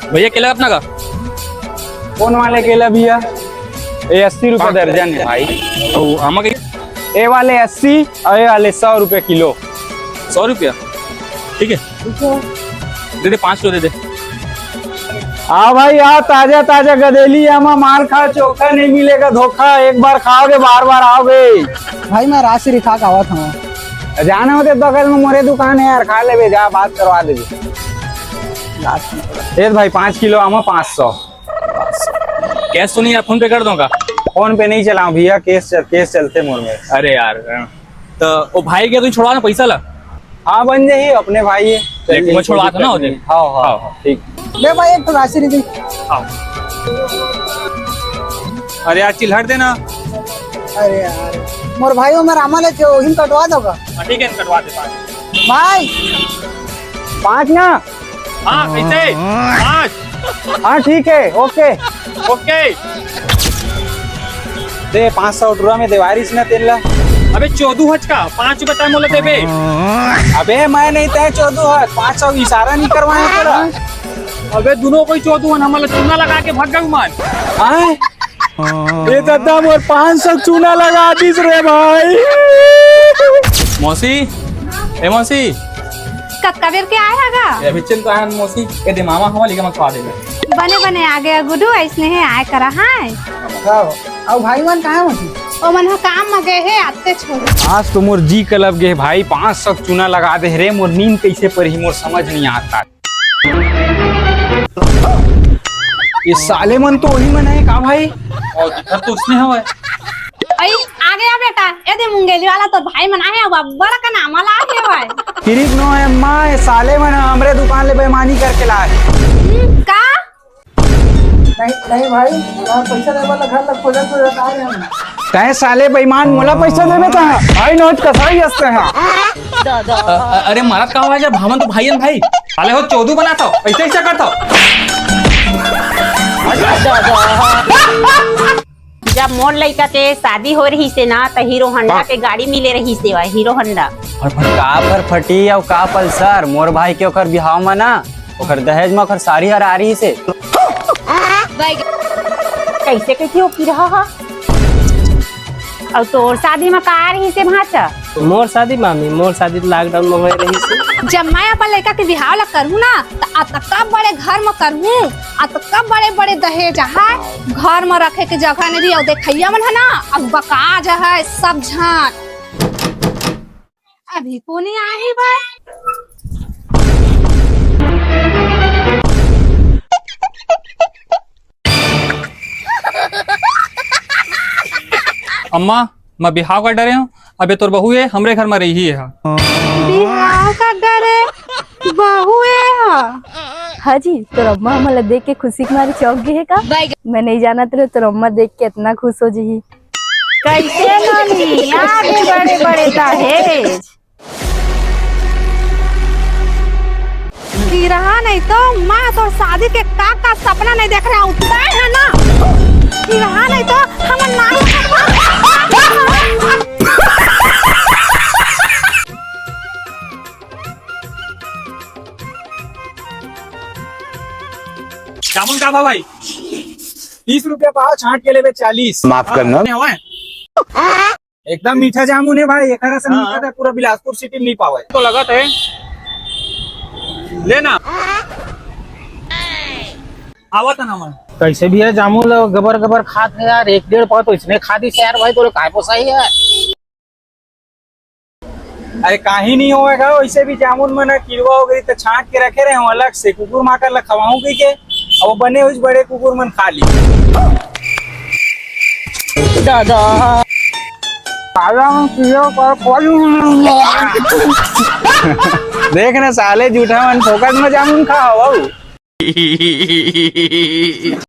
भैया केला अपना का कौन वाले केला भैया? ये 80 रुपए दर्जन है भाई। आमा के ये वाले 80 और ये वाले 100 रुपए किलो। 100 रुपया ठीक है, दे दे 5 किलो दे दे। हाँ भाई हाँ, ताजा ताजा गदेली आमा माल खा, चोखा नहीं मिलेगा धोखा। एक बार खाओगे बार बार आओगे। भाई मैं राशि खा के आवा था। जाना होते बगल में मोरे दुकान है यार, खा ले जा, बात करवा दे। ये भाई 5 किलो आमा 500। कैश तो नहीं यार, फोन पे कर दूंगा। फोन पे नहीं चलाऊं भैया, केस चलते मोर में। अरे यार तो वो भाई के तू छुड़वा ना पैसा ला। हाँ बन जाइए, अपने भाई है। लेकिन मैं छुड़वा था ना उधर। हाँ हाँ ठीक। ले भाई एक तो राशि दी। अरे यार चिल्हट देना। अरे यार मोर भाई मोर रामा ले जो हिम कटवा दोगा। ठीक है कटवा दे 5। भाई 5 ना? हाँ कैसे 5? हाँ ठीक है, ओके ओके दे 500 रुपया में देवारिस ना तेल ला। अबे 14 हज का 5 रुपए टाइम बोले देबे। अबे मैं नहीं तय 14 है, 500 इशारा नहीं करवाया तेरा। अबे दोनों कोई 14 हमारा चूना लगा के भाग गए मान। आए ये दादा मोर 500 चूना लगा दीस रे भाई। मौसी ए मौसी कक्का बेर के आएगा ये बिचन तो आन मौसी के दे मामा हवा लेके मत खवा दे। बने बने आ गया गुडू, ऐसने है आए करा है। अब भाई मन कहाँ होती? ओ मन काम में गए है आते छोड़। आज तो मोर जी कलब गे भाई, 500 चूना लगा दे रे। मोर नींद कैसे पड़ी मोर समझ नहीं आता। ये साले मन तो वही मन है का भाई? और दिक्कत तो उसने हवा है। आई आ गया बेटा, ए दे मुंगेली वाला तो भाई मना है, अब बड़ा का नाम ला के भाई। फिरिक नो है मां, ये साले मन हमरे दुकान ले बेईमानी करके लाए। का नहीं भाई पैसा दे वाला घर लग खोजा तो आ रहे हैं। कहे साले बेईमान, मोला पैसा देबे ता भाई नोट कसाई हंसते हैं। अरे महाराज का आवाज है भावन तो भाई है भाई। साले हो 14 बनाता हो, ऐसे ऐसा करता हो। जब मोर लड़का के शादी हो रही से ना तो हीरो होंडा के गाड़ी मिले रही से, हीरो होंडा। और का पर फटी और का पल्सर। मोर भाई के ओकर बिहाव में ना ओकर दहेज में ओकर साड़ी हर आ रही से। कैसे कैसे हो की रहा हा? और तोर शादी में का आ रही से भाचा? मोर शादी मामी, मोर शादी लॉकडाउन में हो रही से। जब मैं अपन लड़का के बिहाव ला करूँ ना तो अतका बड़े घर में करूँ, अतका बड़े बड़े दहेज है, घर में रखे के जगह नहीं दी। और देखिया मन है ना अब बकाज है सब झन। अभी को नहीं आई भाई। अम्मा मैं बिहाव कर डरे हूँ। अबे तोर बहू है हमरे घर में रही है। बिहाव का डरे बहू है। हाँ जी, तो अम्मा हमारा देख के खुशी के मारे चौंक गई है का? मैं नहीं जाना तेरे, तो अम्मा देख के इतना खुश हो जी। कैसे नानी आगे बड़े बड़े दहेज की रहा नहीं तो मैं तो शादी के का सपना नहीं देख रहा उतना है ना। की रहा नहीं तो हम नानी जामुन का भाई 30 रुपया पाव, छाट के लेवे 40। माफ करना। हवा है एकदम मीठा जामुन है भाई, एक से मीठा था पूरा बिलासपुर सिटी में नहीं पावे। तो लगा थे लेना आवा था ना मन। कैसे भी है जामुन गबर गबर खात है यार, 1-1.5 पाव तो इसने खा दी से यार भाई, तो काय पोसाई है। अरे काही नहीं होएगा, वैसे भी जामुन में ना कीड़वा हो गई तो छाट के रखे रहे हो अलग से। कुकुर माकर ला खवाऊं की के और वो बने हुए बड़े कुकुर मन खा ली। दादा देख ना साले जूठा मन फोकट में जामुन खा।